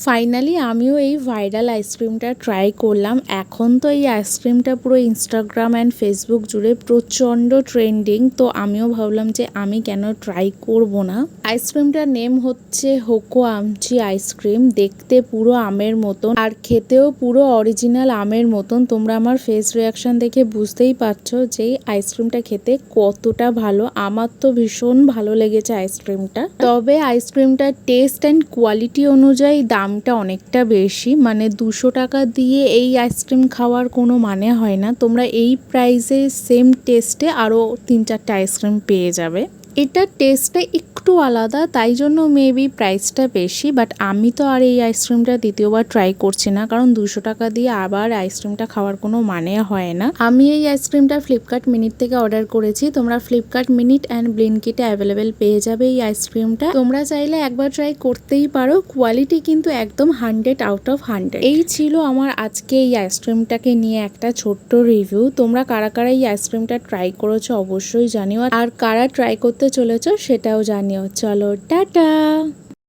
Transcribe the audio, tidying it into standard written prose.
Finally আমিও এই viral আইসক্রিমটা ট্রাই করলাম। এখন তো এই আইসক্রিমটা পুরো ইনস্টাগ্রাম অ্যান্ড ফেসবুক জুড়ে প্রচণ্ড ট্রেন্ডিং। তো আমিও ভাবলাম যে আমি কেন ট্রাই করব না। আইসক্রিমটার নেম হচ্ছে হোকো আমচি আইসক্রিম। দেখতে পুরো আমের মতন আর খেতেও পুরো অরিজিনাল আমের মতন। তোমরা আমার ফেস রিয়াকশন দেখে বুঝতেই পারছো যে আইসক্রিমটা খেতে কতটা ভালো। আমার তো ভীষণ ভালো লেগেছে আইসক্রিমটা। তবে আইসক্রিমটার টেস্ট অ্যান্ড কোয়ালিটি অনুযায়ী দামটা অনেকটা বেশি, মানে 200 টাকা দিয়ে এই আইসক্রিম খাওয়ার কোনো মানে হয় না। তোমরা এই প্রাইসে সেম টেস্টে আরও 3-4টা আইসক্রিম পেয়ে যাবে। এটার টেস্টটা একটু আলাদা, তাই জন্য মেবি প্রাইসটা বেশি। বাট আমি তো আর এই আইসক্রিমটা দ্বিতীয়বার ট্রাই করছি না, কারণ 200 টাকা দিয়ে আবার আইসক্রিমটা খাওয়ার কোনো মানে হয় না। আমি এই আইসক্রিমটা ফ্লিপকার্ট মিনিট থেকে অর্ডার করেছি। তোমরা ফ্লিপকার্ট মিনিট অ্যান্ড ব্লিঙ্কিটে অ্যাভেলেবেল পেয়ে যাবে এই আইসক্রিমটা। তোমরা চাইলে একবার ট্রাই করতেই পারো। কোয়ালিটি কিন্তু একদম 100 আউট অফ 100। এই ছিল আমার আজকে এই আইসক্রিমটাকে নিয়ে একটা ছোট্ট রিভিউ। তোমরা কারা কারা এই আইসক্রিমটা ট্রাই করেছো অবশ্যই জানিও, আর কারা ট্রাই করতে চলেছো সেটাও জানিও। চলো টাটা।